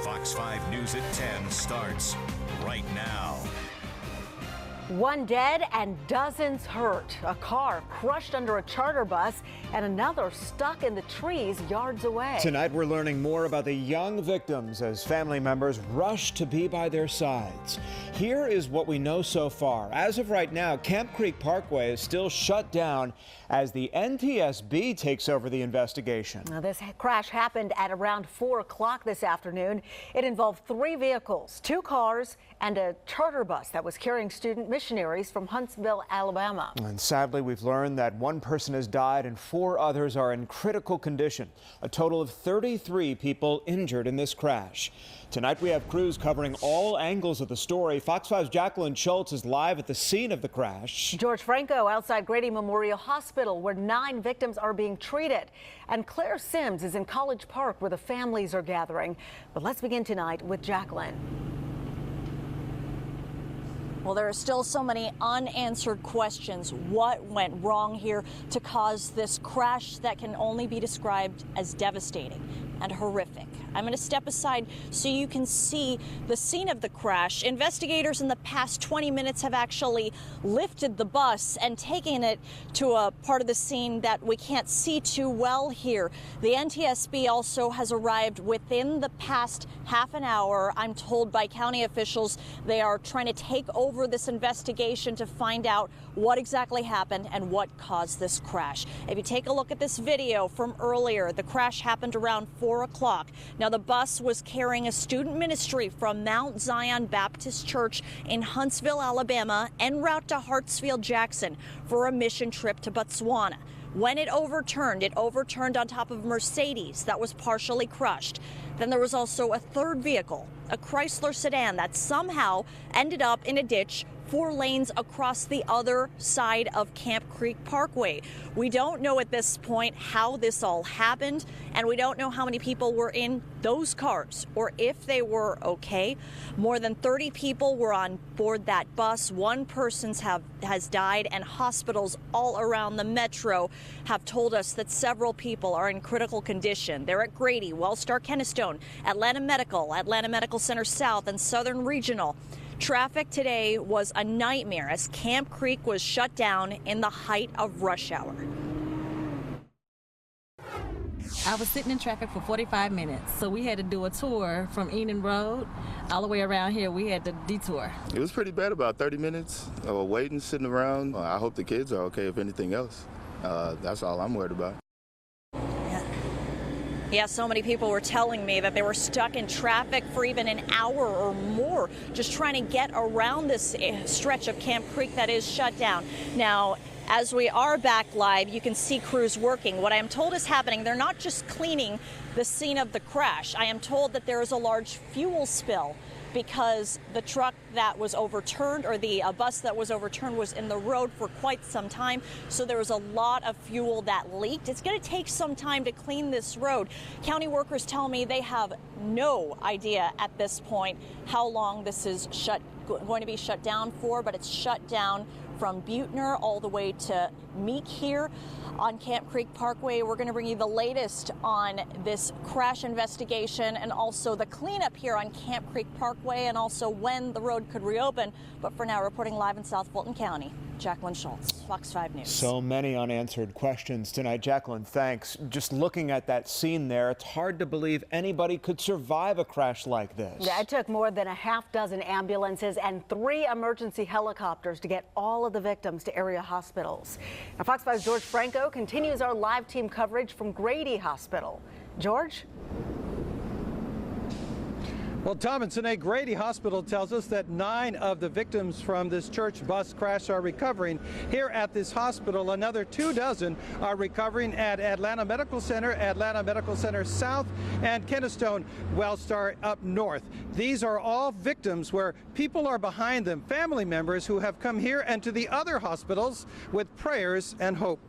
Fox 5 News at 10 starts right now. One dead and dozens hurt. A car crushed under a charter bus and another stuck in the trees yards away. Tonight we're learning more about the young victims as family members rush to be by their sides. Here is what we know so far. As of right now, Camp Creek Parkway is still shut down as the NTSB takes over the investigation. Now, this crash happened at around 4 o'clock this afternoon. It involved 3 vehicles, 2 cars, and a charter bus that was carrying student missionaries from Huntsville, Alabama. And sadly, we've learned that 1 person has died and 4 others are in critical condition. A total of 33 people injured in this crash. Tonight we have crews covering all angles of the story. Fox 5's Jacqueline Schultz is live at the scene of the crash. George Franco outside Grady Memorial Hospital, where 9 victims are being treated. And Claire Sims is in College Park, where the families are gathering. But let's begin tonight with Jacqueline. Well, there are still so many unanswered questions. What went wrong here to cause this crash that can only be described as devastating and horrific? I'm going to step aside so you can see the scene of the crash. Investigators in the past 20 minutes have actually lifted the bus and taken it to a part of the scene that we can't see too well here. The NTSB also has arrived within the past half an hour. I'm told by county officials they are trying to take over this investigation to find out what exactly happened and what caused this crash. If you take a look at this video from earlier, the crash happened around 4 o'clock. Now, the bus was carrying a student ministry from Mount Zion Baptist Church in Huntsville, Alabama, en route to Hartsfield Jackson for a mission trip to Botswana. When it overturned on top of a Mercedes that was partially crushed. Then there was also a 3rd vehicle, a Chrysler sedan, that somehow ended up in a ditch 4 lanes across the other side of Camp Creek Parkway. We don't know at this point how this all happened, and we don't know how many people were in those cars or if they were okay. More than 30 people were on board that bus. 1 person has died, and hospitals all around the metro have told us that several people are in critical condition. They're at Grady, Wellstar Kennestone, Atlanta Medical Center South, and Southern Regional. Traffic today was a nightmare as Camp Creek was shut down in the height of rush hour. I was sitting in traffic for 45 minutes, so we had to do a tour from Enon Road all the way around here. We had to detour. It was pretty bad, about 30 minutes of waiting, sitting around. I hope the kids are okay, if anything else. That's all I'm worried about. Yeah, so many people were telling me that they were stuck in traffic for even an hour or more just trying to get around this stretch of Camp Creek that is shut down. Now, as we are back live, you can see crews working. What I am told is happening, they're not just cleaning the scene of the crash. I am told that there is a large fuel spill because the truck that was overturned, or the bus that was overturned, was in the road for quite some time. So there was a lot of fuel that leaked. It's going to take some time to clean this road. County workers tell me they have no idea at this point how long this is going to be shut down for, but it's shut down from Buettner all the way to Meek here on Camp Creek Parkway. We're going to bring you the latest on this crash investigation and also the cleanup here on Camp Creek Parkway, and also when the road could reopen. But for now, reporting live in South Fulton County, Jacqueline Schultz, Fox 5 News. So many unanswered questions tonight. Jacqueline, thanks. Just looking at that scene there, it's hard to believe anybody could survive a crash like this. Yeah, it took more than a half-dozen ambulances and 3 emergency helicopters to get all of the victims to area hospitals. Now, Fox 5's George Franco continues our live team coverage from Grady Hospital. George? Well, Tom and Sinead, Grady Hospital tells us that 9 of the victims from this church bus crash are recovering here at this hospital. Another 24 are recovering at Atlanta Medical Center South, and Kennestone Wellstar up north. These are all victims where people are behind them, family members who have come here and to the other hospitals with prayers and hope.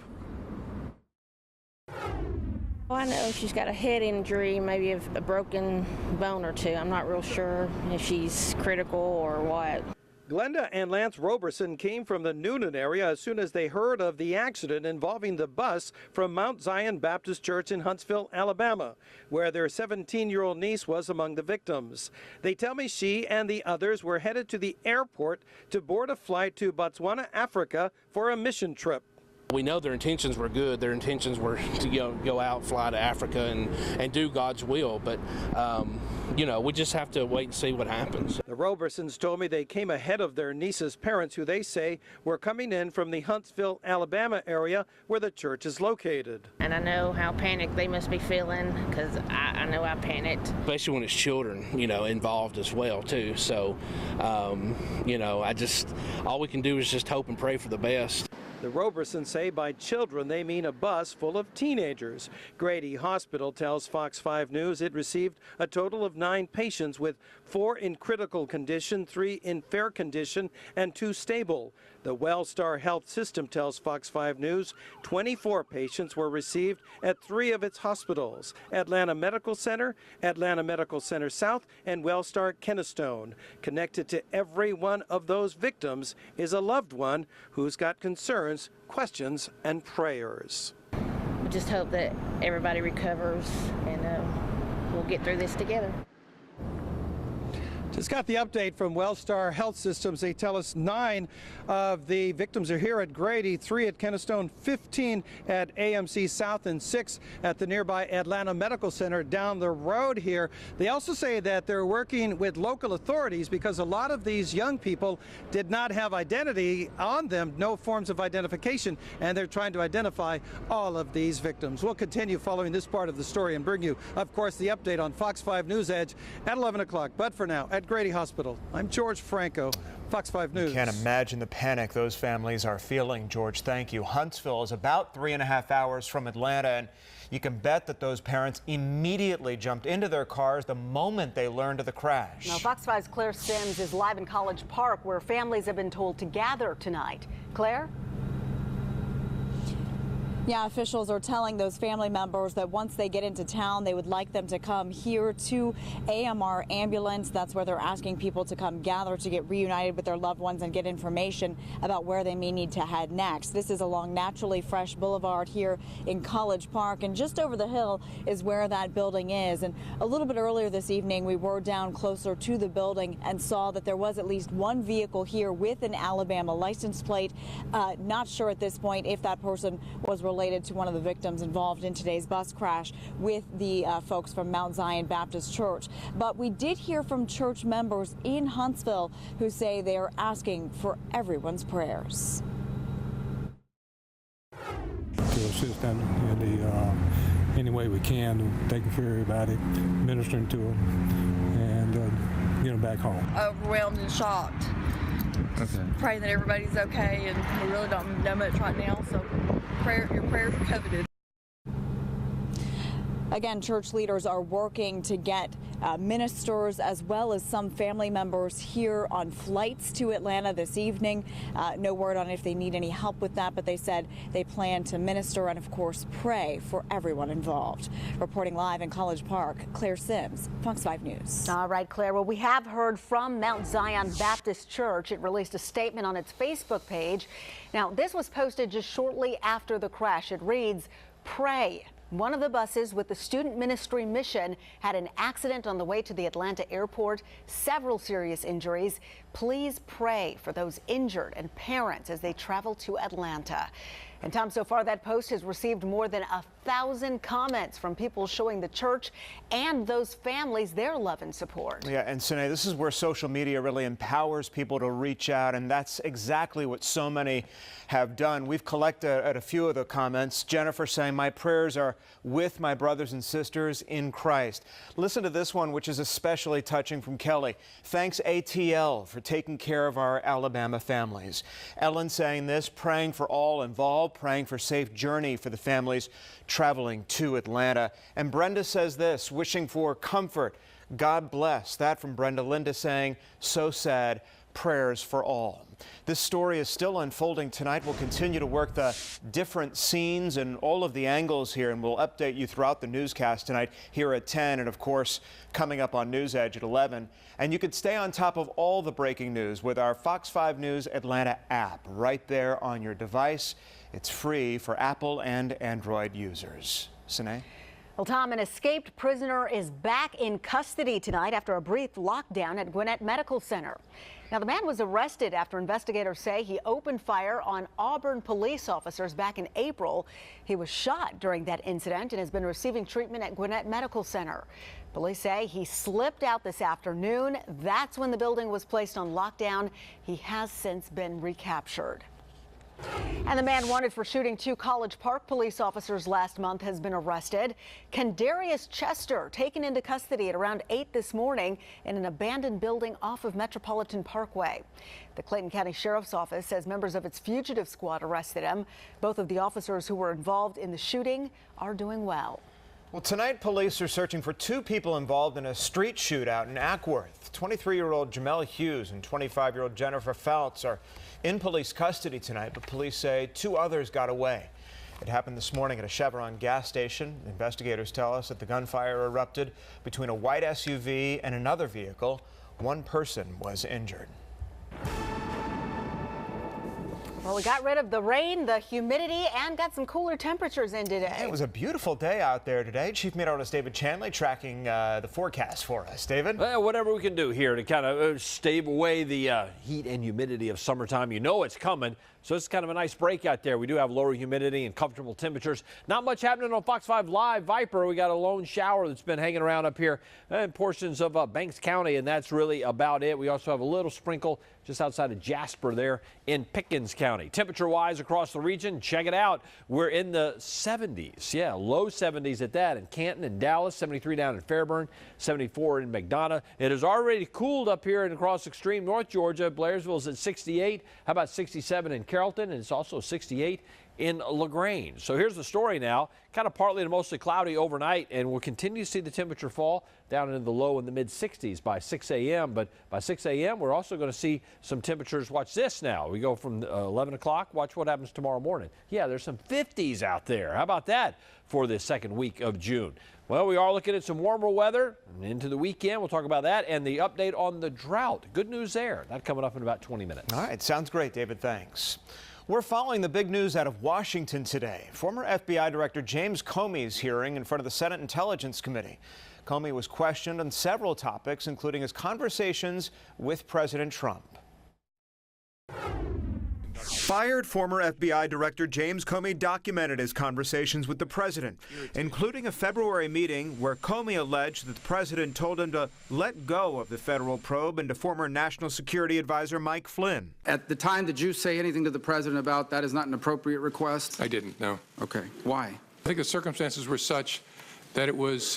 Well, I know she's got a head injury, maybe a broken bone or 2. I'm not real sure if she's critical or what. Glenda and Lance Roberson came from the Noonan area as soon as they heard of the accident involving the bus from Mount Zion Baptist Church in Huntsville, Alabama, where their 17-year-old niece was among the victims. They tell me she and the others were headed to the airport to board a flight to Botswana, Africa for a mission trip. We know their intentions were good. Their intentions were to go out, fly to Africa, and do God's will. But, you know, we just have to wait and see what happens. The Robersons told me they came ahead of their niece's parents, who they say were coming in from the Huntsville, Alabama area where the church is located. And I know how panicked they must be feeling, because I know I panicked. Especially when it's children, you know, involved as well, too. So, you know, all we can do is just hope and pray for the best. The Robersons say by children they mean a bus full of teenagers. Grady Hospital tells Fox 5 News it received a total of 9 patients, with 4 in critical condition, 3 in fair condition, and 2 stable. The Wellstar Health System tells Fox 5 News 24 patients were received at 3 of its hospitals: Atlanta Medical Center, Atlanta Medical Center South, and Wellstar Kennestone. Connected to every one of those victims is a loved one who's got concerns, questions, and prayers. We just hope that everybody recovers, and we'll get through this together. Just got the update from Wellstar Health Systems. They tell us 9 of the victims are here at Grady, 3 at Kennestone, 15 at AMC South, and 6 at the nearby Atlanta Medical Center down the road here. They also say that they're working with local authorities because a lot of these young people did not have identity on them, no forms of identification, and they're trying to identify all of these victims. We'll continue following this part of the story and bring you, of course, the update on Fox 5 News Edge at 11 o'clock. But for now, at Grady Hospital, I'm George Franco, Fox 5 News. You can't imagine the panic those families are feeling, George. Thank you. Huntsville is about 3.5 hours from Atlanta, and you can bet that those parents immediately jumped into their cars the moment they learned of the crash. Now, Fox 5's Claire Sims is live in College Park, where families have been told to gather tonight. Claire? Yeah, officials are telling those family members that once they get into town, they would like them to come here to AMR Ambulance. That's where they're asking people to come gather to get reunited with their loved ones and get information about where they may need to head next. This is along Naturally Fresh Boulevard here in College Park, and just over the hill is where that building is. And a little bit earlier this evening, we were down closer to the building and saw that there was at least one vehicle here with an Alabama license plate. Not sure at this point if that person was related to one of the victims involved in today's bus crash with the folks from Mount Zion Baptist Church. But we did hear from church members in Huntsville who say they are asking for everyone's prayers. To assist them in any way we can, taking care of everybody, ministering to them, and get them back home. Overwhelmed and shocked. Okay. Praying that everybody's okay, and we really don't know much right now, so your prayers are coveted. Again, church leaders are working to get ministers as well as some family members here on flights to Atlanta this evening. No word on if they need any help with that, but they said they plan to minister and, of course, pray for everyone involved. Reporting live in College Park, Claire Sims, Fox 5 News. All right, Claire. Well, we have heard from Mount Zion Baptist Church. It released a statement on its Facebook page. Now, this was posted just shortly after the crash. It reads, "Pray. One of the buses with the student ministry mission had an accident on the way to the Atlanta airport, several serious injuries. Please pray for those injured and parents as they travel to Atlanta." And Tom, so far that post has received more than 1,000 comments from people showing the church and those families their love and support. Yeah, and Sinead, this is where social media really empowers people to reach out, and that's exactly what so many have done. We've collected a few of the comments. Jennifer saying, "My prayers are with my brothers and sisters in Christ." Listen to this one, which is especially touching, from Kelly. "Thanks ATL for taking care of our Alabama families." Ellen saying this, praying for all involved, praying for safe journey for the families traveling to Atlanta. And Brenda says this, wishing for comfort. God bless. That from Brenda. Linda saying, "So sad. prayers for all. This story is still unfolding tonight. We'll continue to work the different scenes and all of the angles here, and we'll update you throughout the newscast tonight here at 10 and, of course, coming up on News Edge at 11. And you can stay on top of all the breaking news with our Fox 5 News Atlanta app right there on your device. It's free for Apple and Android users. Sine? Well, Tom, an escaped prisoner is back in custody tonight after a brief lockdown at Gwinnett Medical Center. Now, the man was arrested after investigators say he opened fire on Auburn police officers back in April. He was shot during that incident and has been receiving treatment at Gwinnett Medical Center. Police say he slipped out this afternoon. That's when the building was placed on lockdown. He has since been recaptured. And the man wanted for shooting 2 College Park police officers last month has been arrested. Kendarius Chester taken into custody at around 8 this morning in an abandoned building off of Metropolitan Parkway. The Clayton County Sheriff's Office says members of its fugitive squad arrested him. Both of the officers who were involved in the shooting are doing well. Well, tonight police are searching for 2 people involved in a street shootout in Ackworth. 23-year-old Jamel Hughes and 25-year-old Jennifer Feltz are in police custody tonight, but police say 2 others got away. It happened this morning at a Chevron gas station. Investigators tell us that the gunfire erupted between a white SUV and another vehicle. 1 person was injured. Well, we got rid of the rain, the humidity, and got some cooler temperatures in today. It was a beautiful day out there today. Chief Meteorologist David Chanley tracking the forecast for us. David? Well, whatever we can do here to kind of stave away the heat and humidity of summertime. You know it's coming. So it's kind of a nice break out there. We do have lower humidity and comfortable temperatures. Not much happening on Fox 5 Live. Viper, we got a lone shower that's been hanging around up here in portions of Banks County, and that's really about it. We also have a little sprinkle just outside of Jasper there in Pickens County. Temperature-wise across the region, check it out. We're in the 70s. Yeah, low 70s at that in Canton and Dallas, 73 down in Fairburn, 74 in McDonough. It has already cooled up here and across extreme North Georgia. Blairsville's at 68. How about 67 in Carrollton? And it's also 68 in LaGrange. So here's the story now. Kind of partly to mostly cloudy overnight, and we'll continue to see the temperature fall down into the low in the mid 60s by 6 a.m. But by 6 a.m., we're also going to see some temperatures. Watch this now. We go from 11 o'clock. Watch what happens tomorrow morning. Yeah, there's some 50s out there. How about that for the second week of June? Well, we are looking at some warmer weather into the weekend. We'll talk about that and the update on the drought. Good news there. That coming up in about 20 minutes. All right. Sounds great, David. Thanks. We're following the big news out of Washington today. Former FBI Director James Comey's hearing in front of the Senate Intelligence Committee. Comey was questioned on several topics, including his conversations with President Trump. Fired former FBI Director James Comey documented his conversations with the president, including a February meeting where Comey alleged that the president told him to let go of the federal probe into former National Security Advisor Mike Flynn. At the time, did you say anything to the president about that is not an appropriate request? I didn't, no. Okay. Why? I think the circumstances were such that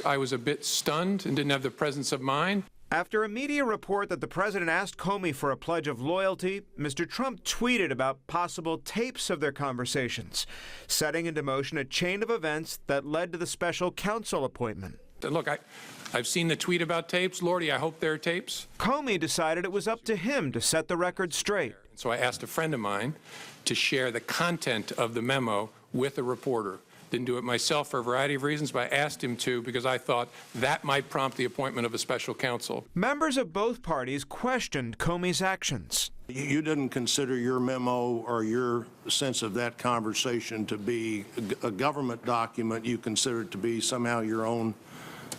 I was a bit stunned and didn't have the presence of mind. After a media report that the president asked Comey for a pledge of loyalty, Mr. Trump tweeted about possible tapes of their conversations, setting into motion a chain of events that led to the special counsel appointment. Look, I've seen the tweet about tapes. Lordy, I hope there are tapes. Comey decided it was up to him to set the record straight. So I asked a friend of mine to share the content of the memo with a reporter. Didn't do it myself for a variety of reasons, but I asked him to because I thought that might prompt the appointment of a special counsel. Members of both parties questioned Comey's actions. You didn't consider your memo or your sense of that conversation to be a government document. You considered it to be somehow your own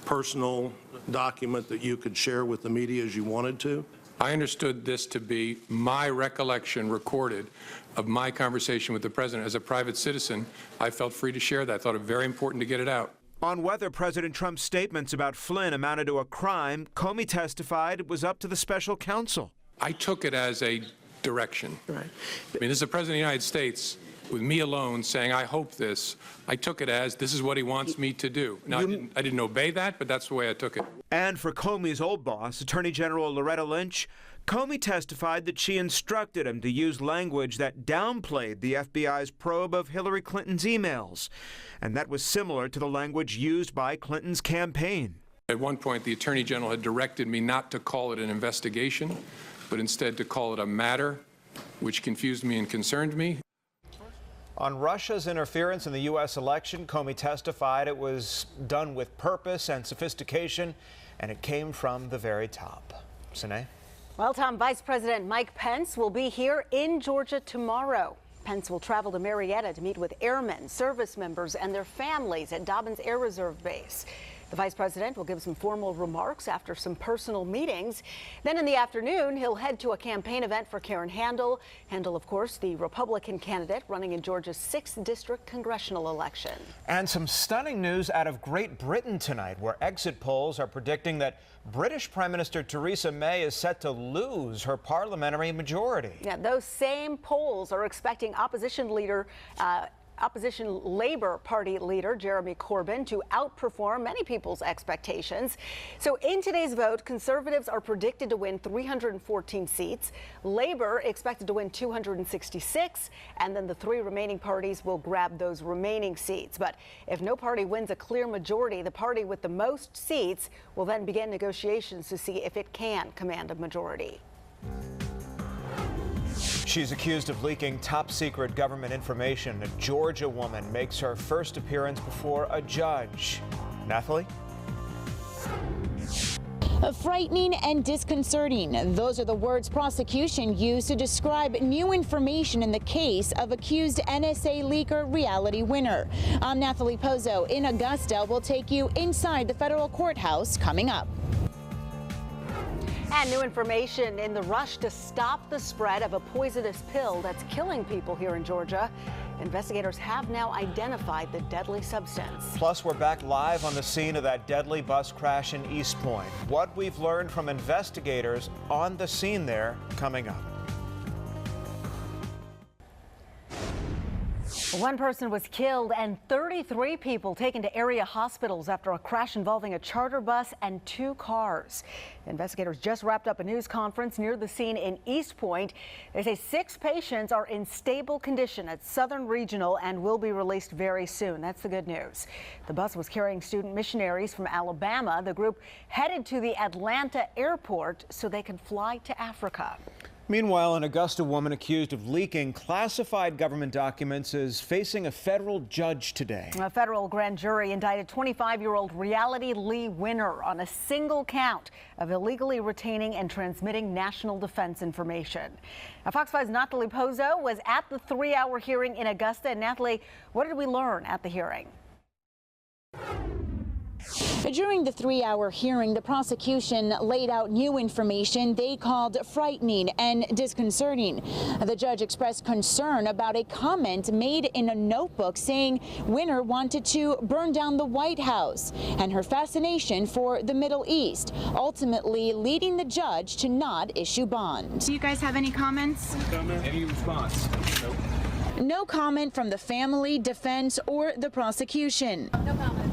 personal document that you could share with the media as you wanted to? I understood this to be my recollection recorded of my conversation with the president. As a private citizen, I felt free to share that. I thought it very important to get it out. On whether President Trump's statements about Flynn amounted to a crime, Comey testified it was up to the special counsel. I took it as a direction. Right. I mean, this is the President of the United States with me alone saying, I hope this. I took it as this is what he wants me to do. Now, I didn't obey that, but that's the way I took it. And for Comey's old boss, Attorney General Loretta Lynch, Comey testified that she instructed him to use language that downplayed the FBI's probe of Hillary Clinton's emails. And that was similar to the language used by Clinton's campaign. At one point, the Attorney General had directed me not to call it an investigation, but instead to call it a matter which confused me and concerned me. On Russia's interference in the U.S. election, Comey testified it was done with purpose and sophistication, and it came from the very top. Sine? Well, Tom, Vice President Mike Pence will be here in Georgia tomorrow. Pence will travel to Marietta to meet with airmen, service members, and their families at Dobbins Air Reserve Base. The vice president will give some formal remarks after some personal meetings. Then in the afternoon, he'll head to a campaign event for Karen Handel. Handel, of course, the Republican candidate running in Georgia's 6th District congressional election. And some stunning news out of Great Britain tonight, where exit polls are predicting that British Prime Minister Theresa May is set to lose her parliamentary majority. Yeah, those same polls are expecting opposition Labour Party leader Jeremy Corbyn to outperform many people's expectations. So in today's vote, Conservatives are predicted to win 314 seats, Labour expected to win 266, and then the 3 remaining parties will grab those remaining seats. But if no party wins a clear majority, the party with the most seats will then begin negotiations to see if it can command a majority. She's accused of leaking top-secret government information. A Georgia woman makes her first appearance before a judge. Nathalie? Frightening and disconcerting. Those are the words prosecution used to describe new information in the case of accused NSA leaker Reality Winner. I'm Nathalie Pozzo in Augusta. We'll take you inside the federal courthouse coming up. And new information in the rush to stop the spread of a poisonous pill that's killing people here in Georgia. Investigators have now identified the deadly substance. Plus, we're back live on the scene of that deadly bus crash in East Point. What we've learned from investigators on the scene there coming up. One person was killed and 33 people taken to area hospitals after a crash involving a charter bus and 2 cars. Investigators just wrapped up a news conference near the scene in East Point. They say 6 patients are in stable condition at Southern Regional and will be released very soon. That's the good news. The bus was carrying student missionaries from Alabama. The group headed to the Atlanta airport so they could fly to Africa. Meanwhile, an Augusta woman accused of leaking classified government documents is facing a federal judge today. A federal grand jury indicted 25-year-old Reality Lee Winner on a single count of illegally retaining and transmitting national defense information. Now, Fox 5's Nathalie Pozzo was at the 3-hour hearing in Augusta. And Nathalie, what did we learn at the hearing? During the 3-hour hearing, the prosecution laid out new information they called frightening and disconcerting. The judge expressed concern about a comment made in a notebook saying Winner wanted to burn down the White House and her fascination for the Middle East, ultimately leading the judge to not issue bond. Do you guys have any comments? Any response? Nope. No comment from the family, defense, or the prosecution. No comment.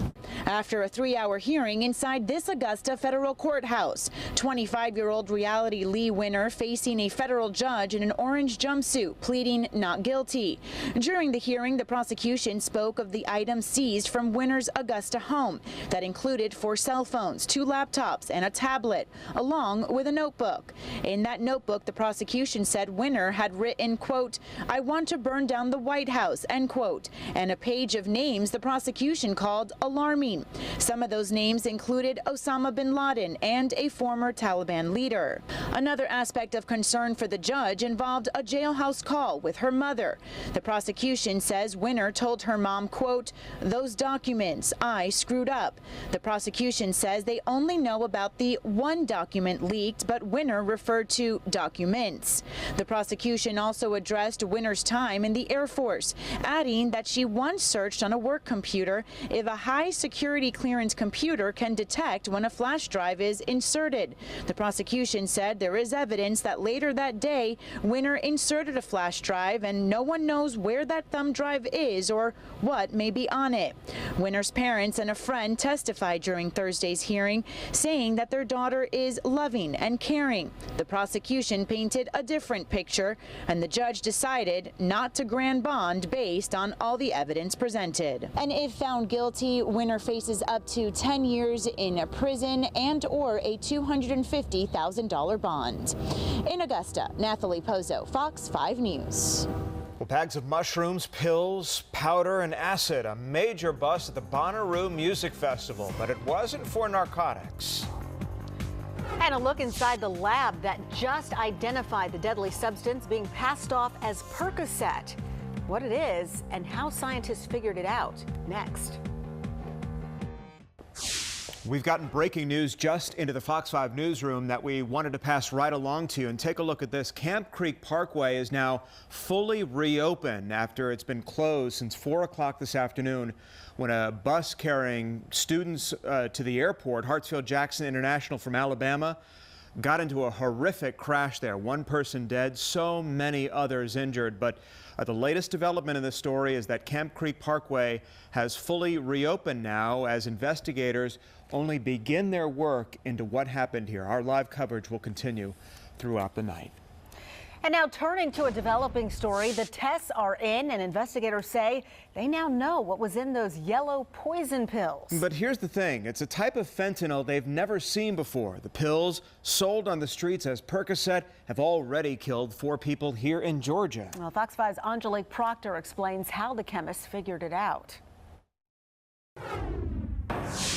After a 3-hour hearing inside this Augusta federal courthouse, 25-year-old Reality Lee Winner facing a federal judge in an orange jumpsuit, pleading not guilty. During the hearing, the prosecution spoke of the items seized from Winner's Augusta home that included 4 cell phones, 2 laptops, and a tablet, along with a notebook. In that notebook, the prosecution said Winner had written, quote, "I want to burn down the White House," end quote, and a page of names the prosecution called alarming. Some of those names included Osama bin Laden and a former Taliban leader. Another aspect of concern for the judge involved a jailhouse call with her mother. The prosecution says Winner told her mom, quote, "Those documents, I screwed up." The prosecution says they only know about the 1 document leaked, but Winner referred to documents. The prosecution also addressed Winner's time in the Air Force, adding that she once searched on a work computer if a high security clearance computer can detect when a flash drive is inserted. The prosecution said there is evidence that later that day, Winner inserted a flash drive and no one knows where that thumb drive is or what may be on it. Winner's parents and a friend testified during Thursday's hearing, saying that their daughter is loving and caring. The prosecution painted a different picture, and the judge decided not to grant bond based on all the evidence presented. And if found guilty, Winner faces up to 10 years in prison and or a $250,000 bond. In Augusta, Nathalie Pozo, Fox 5 News. Well, bags of mushrooms, pills, powder, and acid. A major bust at the Bonnaroo Music Festival, but it wasn't for narcotics. And a look inside the lab that just identified the deadly substance being passed off as Percocet. What it is and how scientists figured it out. Next. We've gotten breaking news just into the Fox 5 newsroom that we wanted to pass right along to you. And take a look at this. Camp Creek Parkway is now fully reopened after it's been closed since 4 o'clock this afternoon when a bus carrying students to the airport, Hartsfield-Jackson International from Alabama, got into a horrific crash there. One person dead, so many others injured. But the latest development in this story is that Camp Creek Parkway has fully reopened now as investigators only begin their work into what happened here. Our live coverage will continue throughout the night. And now turning to a developing story, the tests are in and investigators say they now know what was in those yellow poison pills. But here's the thing. It's a type of fentanyl they've never seen before. The pills sold on the streets as Percocet have already killed 4 people here in Georgia. Well, Fox 5's Angelique Proctor explains how the chemists figured it out.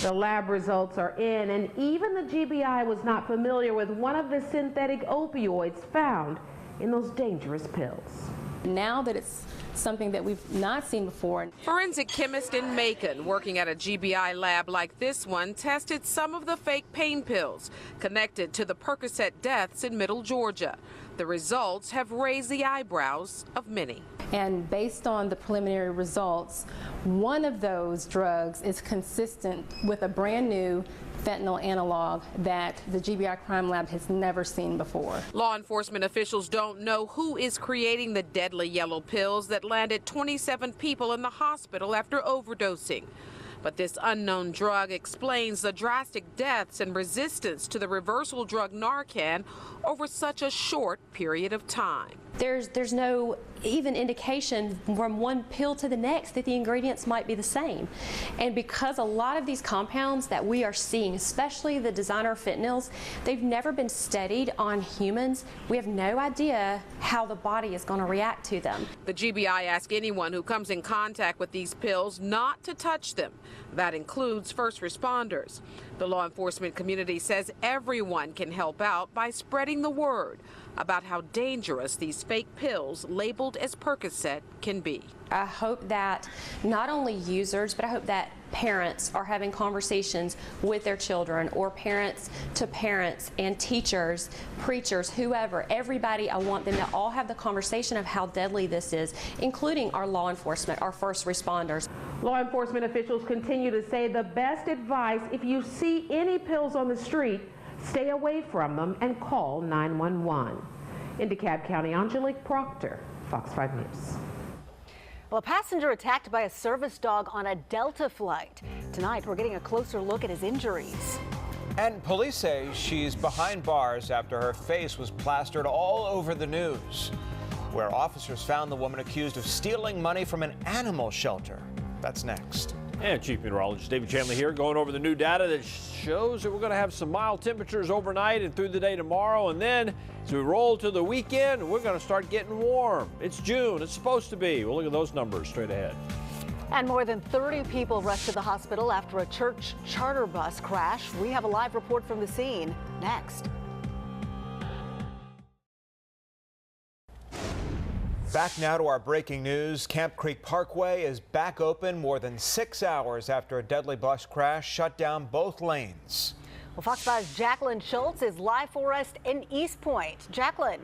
The lab results are in, and even the GBI was not familiar with one of the synthetic opioids found in those dangerous pills. Now that it's something that we've not seen before. Forensic chemist in Macon, working at a GBI lab like this one, tested some of the fake pain pills connected to the Percocet deaths in Middle Georgia. The results have raised the eyebrows of many. And based on the preliminary results, one of those drugs is consistent with a brand new fentanyl analog that the GBI crime lab has never seen before. Law enforcement officials don't know who is creating the deadly yellow pills that landed 27 people in the hospital after overdosing. But this unknown drug explains the drastic deaths and resistance to the reversal drug Narcan over such a short period of time. There's no even indication from one pill to the next that the ingredients might be the same. And because a lot of these compounds that we are seeing, especially the designer fentanyls, they've never been studied on humans. We have no idea how the body is going to react to them. The GBI asks anyone who comes in contact with these pills not to touch them. That includes first responders. The law enforcement community says everyone can help out by spreading the word about how dangerous these fake pills labeled as Percocet can be. I hope that not only users, but I hope that parents are having conversations with their children, or parents to parents and teachers, preachers, whoever, everybody. I want them to all have the conversation of how deadly this is, including our law enforcement, our first responders. Law enforcement officials continue to say the best advice, if you see any pills on the street, stay away from them and call 911. In DeKalb County, Angelique Proctor, Fox 5 News. Well, a passenger attacked by a service dog on a Delta flight. Tonight, we're getting a closer look at his injuries. And police say she's behind bars after her face was plastered all over the news, where officers found the woman accused of stealing money from an animal shelter. That's next. And Chief Meteorologist David Chandler here, going over the new data that shows that we're going to have some mild temperatures overnight and through the day tomorrow. And then as we roll to the weekend, we're going to start getting warm. It's June. It's supposed to be. We'll look at those numbers straight ahead. And more than 30 people rushed to the hospital after a church charter bus crash. We have a live report from the scene next. Back now to our breaking news. Camp Creek Parkway is back open more than 6 hours after a deadly bus crash shut down both lanes. Well, Fox 5's Jacqueline Schultz is live for us in East Point. Jacqueline.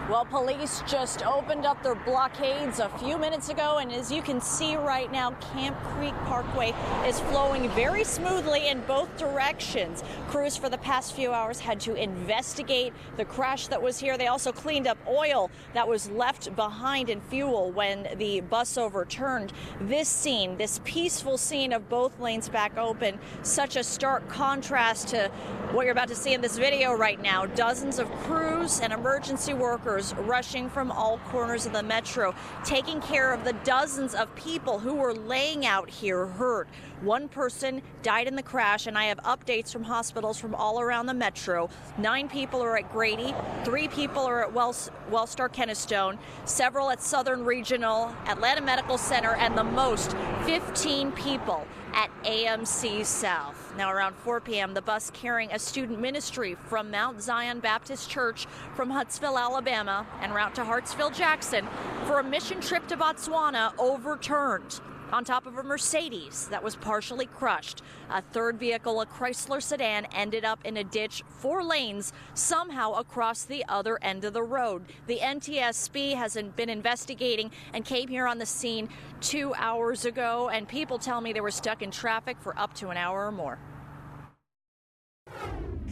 Well, police just opened up their blockades a few minutes ago, and as you can see right now, Camp Creek Parkway is flowing very smoothly in both directions. Crews for the past few hours had to investigate the crash that was here. They also cleaned up oil that was left behind in fuel when the bus overturned. This scene, this peaceful scene of both lanes back open, such a stark contrast to what you're about to see in this video right now. Dozens of crews and emergency workers firefighters rushing from all corners of the metro, taking care of the dozens of people who were laying out here hurt. One person died in the crash, and I have updates from hospitals from all around the metro. 9 people are at Grady, 3 people are at Wellstar Kennestone, several at Southern Regional, Atlanta Medical Center, and the most, 15 people at AMC South. Now around 4 p.m., the bus carrying a student ministry from Mount Zion Baptist Church from Huntsville, Alabama, en route to Hartsville, Jackson, for a mission trip to Botswana overturned on top of a Mercedes that was partially crushed. A third vehicle, a Chrysler sedan, ended up in a ditch 4 lanes, somehow across the other end of the road. The NTSB has been investigating and came here on the scene 2 hours ago, and people tell me they were stuck in traffic for up to an hour or more.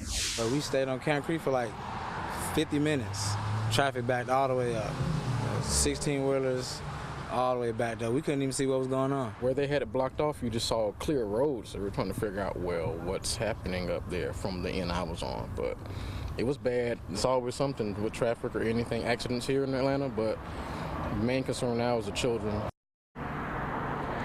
So we stayed on Camp Creek for like 50 minutes. Traffic backed all the way up. 16-wheelers, all the way back there. We couldn't even see what was going on. Where they had it blocked off, you just saw clear roads. So we're trying to figure out, well, what's happening up there from the end I was on. But it was bad. It's always something with traffic or anything, accidents here in Atlanta, but the main concern now is the children.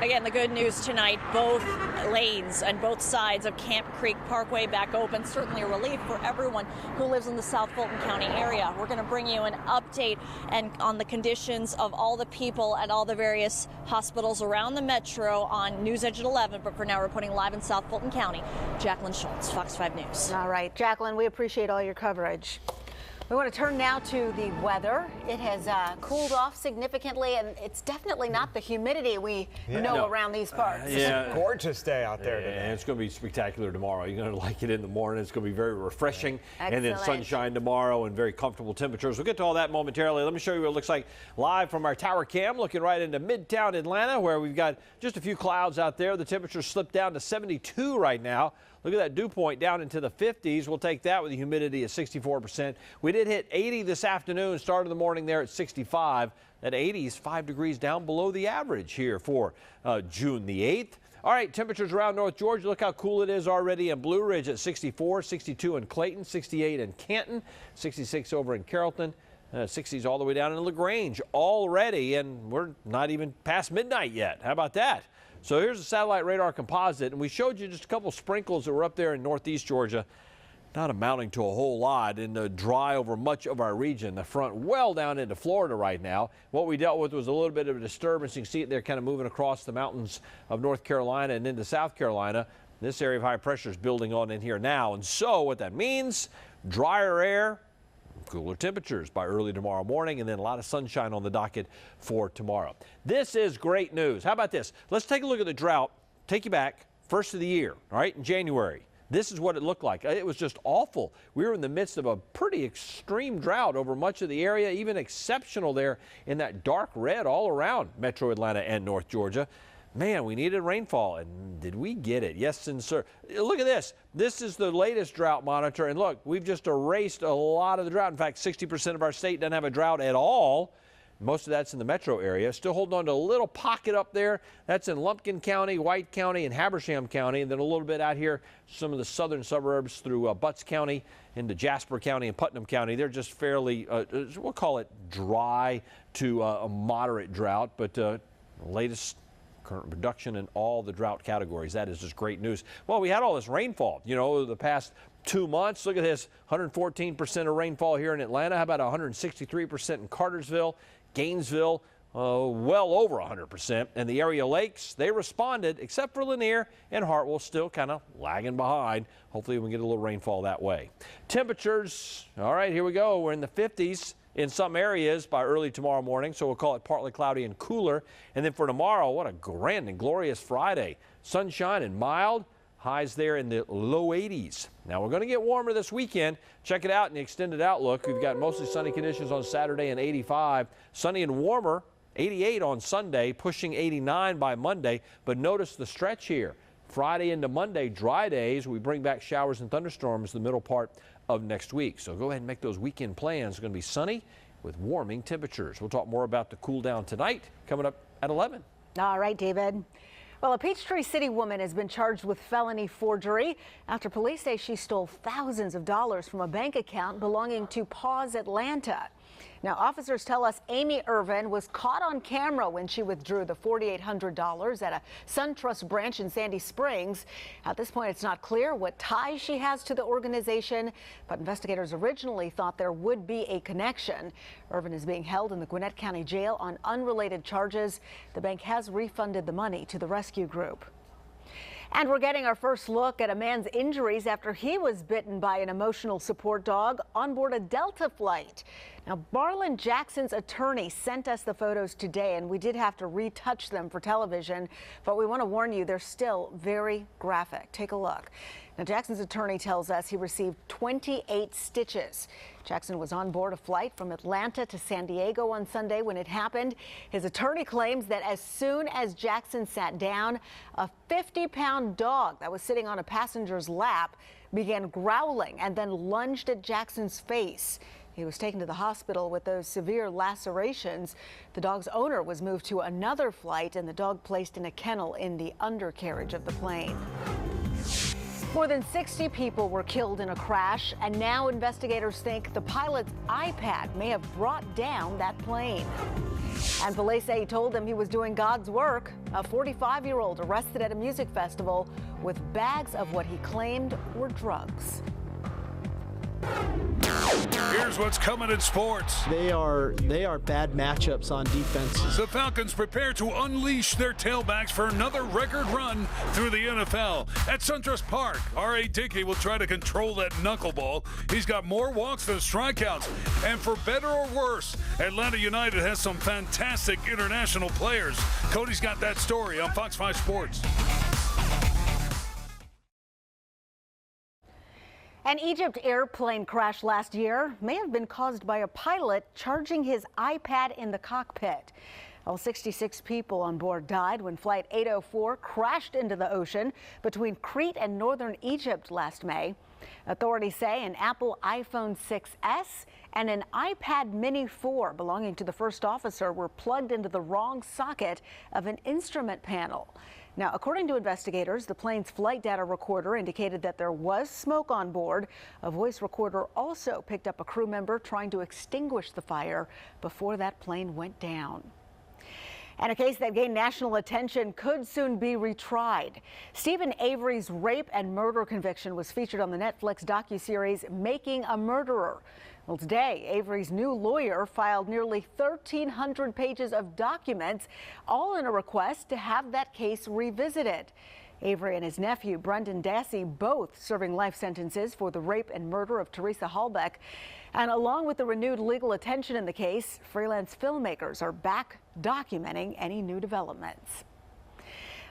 Again, the good news tonight, both lanes and both sides of Camp Creek Parkway back open. Certainly a relief for everyone who lives in the South Fulton County area. We're going to bring you an update and on the conditions of all the people at all the various hospitals around the metro on News Edge at 11. But for now, reporting live in South Fulton County, Jacqueline Schultz, Fox 5 News. All right, Jacqueline, we appreciate all your coverage. We want to turn now to the weather. It has cooled off significantly, and it's definitely not the humidity we know around these parts. It's a gorgeous day out there today. And it's going to be spectacular tomorrow. You're going to like it in the morning. It's going to be very refreshing. And then sunshine tomorrow and very comfortable temperatures. We'll get to all that momentarily. Let me show you what it looks like live from our tower cam, looking right into Midtown Atlanta, where we've got just a few clouds out there. The temperature slipped down to 72 right now. Look at that dew point down into the 50s. We'll take that with a humidity at 64%. We did hit 80 this afternoon, started the morning there at 65. That 80 is 5 degrees down below the average here for June the 8th. All right, temperatures around North Georgia. Look how cool it is already in Blue Ridge at 64, 62 in Clayton, 68 in Canton, 66 over in Carrollton. 60s all the way down in LaGrange already, and we're not even past midnight yet. How about that? So here's a satellite radar composite, and we showed you just a couple sprinkles that were up there in northeast Georgia, not amounting to a whole lot, and dry over much of our region. The front well down into Florida right now. What we dealt with was a little bit of a disturbance. You can see it there kind of moving across the mountains of North Carolina and into South Carolina. This area of high pressure is building on in here now, and so what that means, drier air, cooler temperatures by early tomorrow morning, and then a lot of sunshine on the docket for tomorrow. This is great news. How about this? Let's take a look at the drought. Take you back, first of the year, all right, in January. This is what it looked like. It was just awful. We were in the midst of a pretty extreme drought over much of the area, even exceptional there in that dark red all around Metro Atlanta and North Georgia. Man, we needed rainfall, and did we get it? Yes, and sir. Look at this. This is the latest drought monitor, and look, we've just erased a lot of the drought. In fact, 60% of our state doesn't have a drought at all. Most of that's in the metro area. Still holding on to a little pocket up there. That's in Lumpkin County, White County, and Habersham County, and then a little bit out here, some of the southern suburbs through Butts County into Jasper County and Putnam County. They're just fairly, we'll call it dry to a moderate drought, but latest current reduction in all the drought categories. That is just great news. Well, we had all this rainfall, you know, the past 2 months. Look at this, 114% of rainfall here in Atlanta. How about 163% in Cartersville, Gainesville, well over 100%. And the area lakes, they responded, except for Lanier and Hartwell, still kind of lagging behind. Hopefully we can get a little rainfall that way. Temperatures, all right, here we go. We're in the 50s. In some areas by early tomorrow morning, so we'll call it partly cloudy and cooler. And then for tomorrow, what a grand and glorious Friday. Sunshine and mild, highs there in the low 80s. Now we're going to get warmer this weekend. Check it out in the extended outlook. We've got mostly sunny conditions on Saturday and 85. Sunny and warmer, 88 on Sunday, pushing 89 by Monday. But notice the stretch here. Friday into Monday, dry days. We bring back showers and thunderstorms the middle part of next week. So go ahead and make those weekend plans. It's going to be sunny with warming temperatures. We'll talk more about the cool down tonight coming up at 11. All right, David. Well, a Peachtree City woman has been charged with felony forgery after police say she stole thousands of dollars from a bank account belonging to Paws Atlanta. Now, officers tell us Amy Irvin was caught on camera when she withdrew the $4,800 at a SunTrust branch in Sandy Springs. At this point, it's not clear what ties she has to the organization, but investigators originally thought there would be a connection. Irvin is being held in the Gwinnett County Jail on unrelated charges. The bank has refunded the money to the rescue group. And we're getting our first look at a man's injuries after he was bitten by an emotional support dog on board a Delta flight. Now, Marlon Jackson's attorney sent us the photos today, and we did have to retouch them for television, but we want to warn you, they're still very graphic. Take a look. Now, Jackson's attorney tells us he received 28 stitches. Jackson was on board a flight from Atlanta to San Diego on Sunday when it happened. His attorney claims that as soon as Jackson sat down, a 50-pound dog that was sitting on a passenger's lap began growling and then lunged at Jackson's face. He was taken to the hospital with those severe lacerations. The dog's owner was moved to another flight and the dog placed in a kennel in the undercarriage of the plane. More than 60 people were killed in a crash, and now investigators think the pilot's iPad may have brought down that plane. And police say he told them he was doing God's work. A 45-year-old arrested at a music festival with bags of what he claimed were drugs. Here's what's coming in sports. They are bad matchups on defense. The Falcons prepare to unleash their tailbacks for another record run through the NFL. At SunTrust Park, R.A. Dickey will try to control that knuckleball. He's got more walks than strikeouts. And for better or worse, Atlanta United has some fantastic international players. Cody's got that story on Fox 5 Sports. An Egypt airplane crash last year may have been caused by a pilot charging his iPad in the cockpit. All 66 people on board died when Flight 804 crashed into the ocean between Crete and northern Egypt last May. Authorities say an Apple iPhone 6s and an iPad Mini 4 belonging to the first officer were plugged into the wrong socket of an instrument panel. Now, according to investigators, the plane's flight data recorder indicated that there was smoke on board. A voice recorder also picked up a crew member trying to extinguish the fire before that plane went down. And a case that gained national attention could soon be retried. Stephen Avery's rape and murder conviction was featured on the Netflix docuseries Making a Murderer. Well, today, Avery's new lawyer filed nearly 1,300 pages of documents, all in a request to have that case revisited. Avery and his nephew, Brendan Dassey, both serving life sentences for the rape and murder of Teresa Halbach. And along with the renewed legal attention in the case, freelance filmmakers are back documenting any new developments.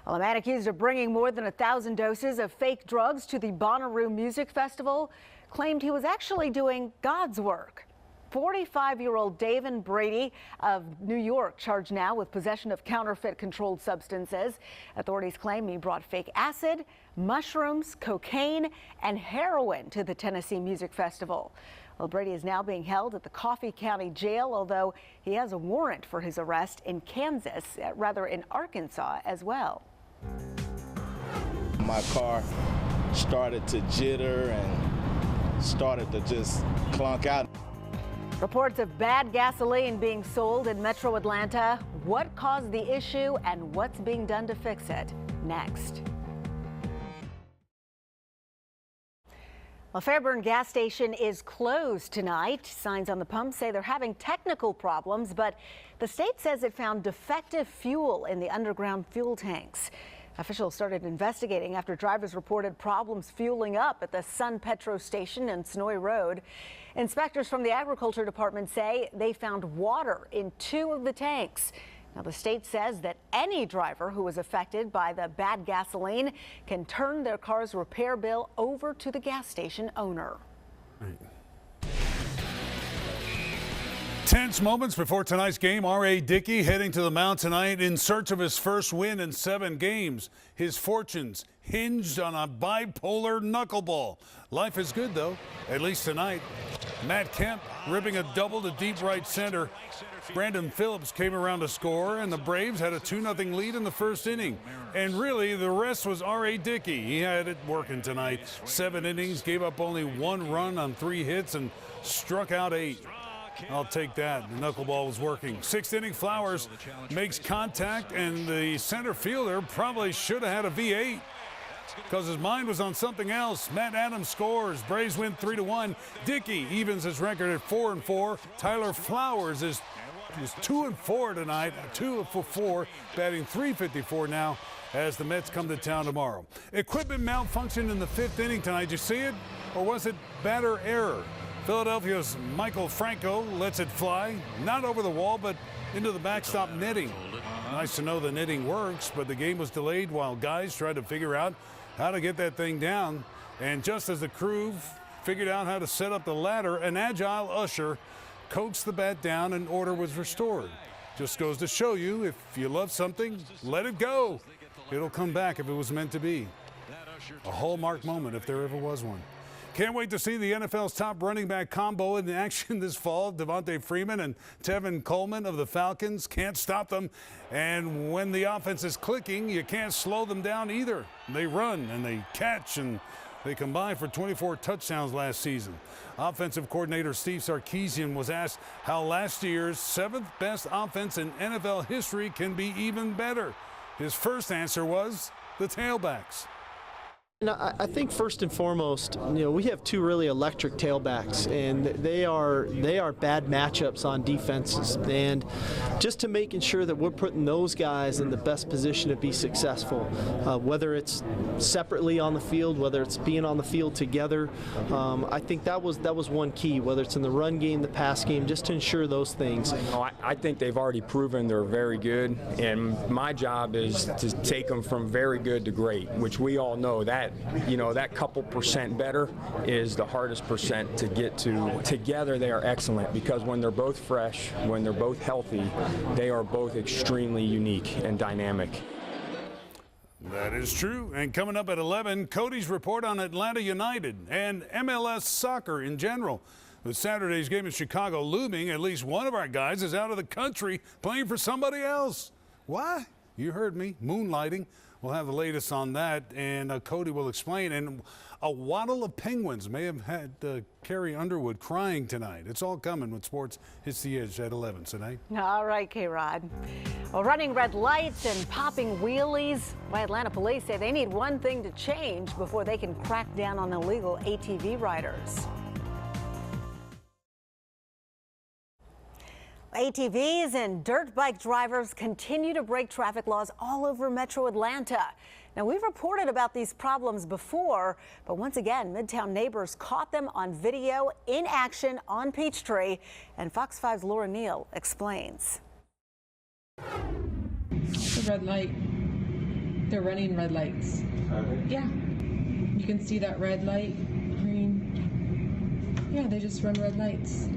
Well, a man accused of bringing more than 1,000 doses of fake drugs to the Bonnaroo Music Festival claimed he was actually doing God's work. 45-year-old David Brady of New York charged now with possession of counterfeit controlled substances. Authorities claim he brought fake acid, mushrooms, cocaine, and heroin to the Tennessee Music Festival. Well, Brady is now being held at the Coffee County Jail, although he has a warrant for his arrest in in Arkansas as well. My car started to jitter and started to just clunk out. Reports of bad gasoline being sold in Metro Atlanta. What caused the issue and what's being done to fix it? Next. Well, Fairburn gas station is closed tonight. Signs on the pump say they're having technical problems, but the state says it found defective fuel in the underground fuel tanks. Officials started investigating after drivers reported problems fueling up at the Sun Petro station in Snoy Road. Inspectors from the Agriculture Department say they found water in 2 of the tanks. Now, the state says that any driver who was affected by the bad gasoline can turn their car's repair bill over to the gas station owner. Tense moments before tonight's game. R.A. Dickey heading to the mound tonight in search of his first win in 7 games. His fortunes hinged on a bipolar knuckleball. Life is good, though, at least tonight. Matt Kemp ripping a double to deep right center. Brandon Phillips came around to score, and the Braves had a 2-0 lead in the first inning. And really, the rest was R.A. Dickey. He had it working tonight. 7 innings, gave up only 1 run on 3 hits, and struck out 8. I'll take that. The knuckleball was working. Sixth inning, Flowers makes contact, and the center fielder probably should have had a V8 because his mind was on something else. Matt Adams scores. Braves win 3-1. Dickey evens his record at 4-4. Tyler Flowers is 2-4 tonight, 2 for 4, batting .354 now as the Mets come to town tomorrow. Equipment malfunction in the 5th inning tonight. Did you see it, or was it batter error? Philadelphia's Michael Franco lets it fly, not over the wall, but into the backstop netting. Nice to know the netting works, but the game was delayed while guys tried to figure out how to get that thing down. And just as the crew figured out how to set up the ladder, an agile usher coaxed the bat down and order was restored. Just goes to show you, if you love something, let it go. It'll come back if it was meant to be. A hallmark moment if there ever was one. Can't wait to see the NFL's top running back combo in action this fall. Devontae Freeman and Tevin Coleman of the Falcons. Can't stop them. And when the offense is clicking, you can't slow them down either. They run and they catch, and they combined for 24 touchdowns last season. Offensive coordinator Steve Sarkisian was asked how last year's 7th best offense in NFL history can be even better. His first answer was the tailbacks. I think first and foremost, we have two really electric tailbacks, and they are bad matchups on defenses. And just to making sure that we're putting those guys in the best position to be successful, whether it's separately on the field, whether it's being on the field together, I think that was one key. Whether it's in the run game, the pass game, just to ensure those things. I think they've already proven they're very good, and my job is to take them from very good to great, which we all know that. That couple percent better is the hardest percent to get to. Together they are excellent because when they're both fresh, when they're both healthy, they are both extremely unique and dynamic. That is true. And coming up at 11, Cody's report on Atlanta United and MLS soccer in general. With Saturday's game in Chicago looming, at least one of our guys is out of the country playing for somebody else. Why? You heard me, moonlighting. We'll have the latest on that, and Cody will explain. And a waddle of Penguins may have had Carrie Underwood crying tonight. It's all coming when sports hits the edge at 11 tonight. All right, K-Rod. Well, running red lights and popping wheelies. Why Atlanta police say they need one thing to change before they can crack down on illegal ATV riders. ATVs and dirt bike drivers continue to break traffic laws all over Metro Atlanta. Now, we've reported about these problems before, but once again, Midtown neighbors caught them on video in action on Peachtree, and Fox 5's Laura Neal explains. The red light. They're running red lights. Yeah. You can see that red light. Green. Yeah, they just run red lights.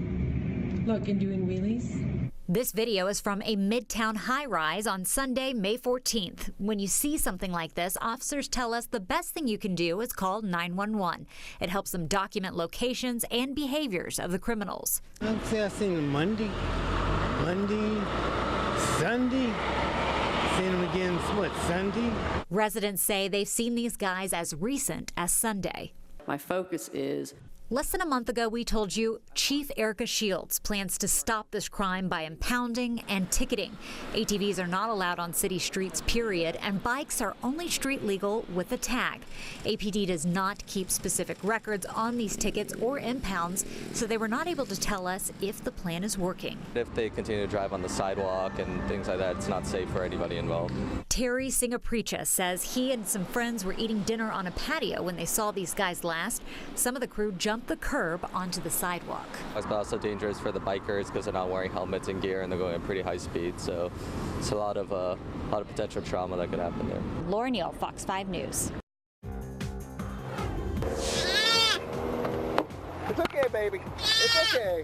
Look, and doing wheelies. This video is from a Midtown high-rise on Sunday, May 14th. When you see something like this, officers tell us the best thing you can do is call 911. It helps them document locations and behaviors of the criminals. I'd say I've seen them Monday, Sunday. Seen them again, Sunday? Residents say they've seen these guys as recent as Sunday. My focus is Less than a month ago, we told you Chief Erica Shields plans to stop this crime by impounding and ticketing. ATVs are not allowed on city streets, period, and bikes are only street legal with a tag. APD does not keep specific records on these tickets or impounds, so they were not able to tell us if the plan is working. If they continue to drive on the sidewalk and things like that, it's not safe for anybody involved. Terry Singaprecha says he and some friends were eating dinner on a patio when they saw these guys last. Some of the crew jumped the curb onto the sidewalk. It's also dangerous for the bikers because they're not wearing helmets and gear and they're going at pretty high speed. So it's a lot of potential trauma that could happen there. Laura Neal, Fox 5 News. It's okay, baby. It's okay.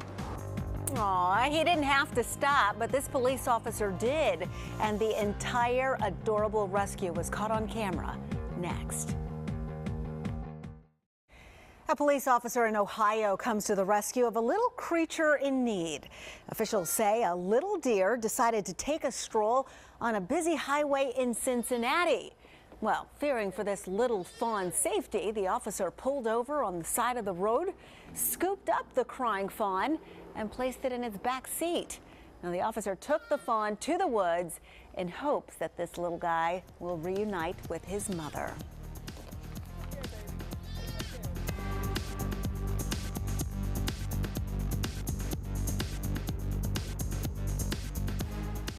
Aw, he didn't have to stop, but this police officer did. And the entire adorable rescue was caught on camera. Next. A police officer in Ohio comes to the rescue of a little creature in need. Officials say a little deer decided to take a stroll on a busy highway in Cincinnati. Well, fearing for this little fawn's safety, the officer pulled over on the side of the road, scooped up the crying fawn, and placed it in its back seat. Now, the officer took the fawn to the woods in hopes that this little guy will reunite with his mother.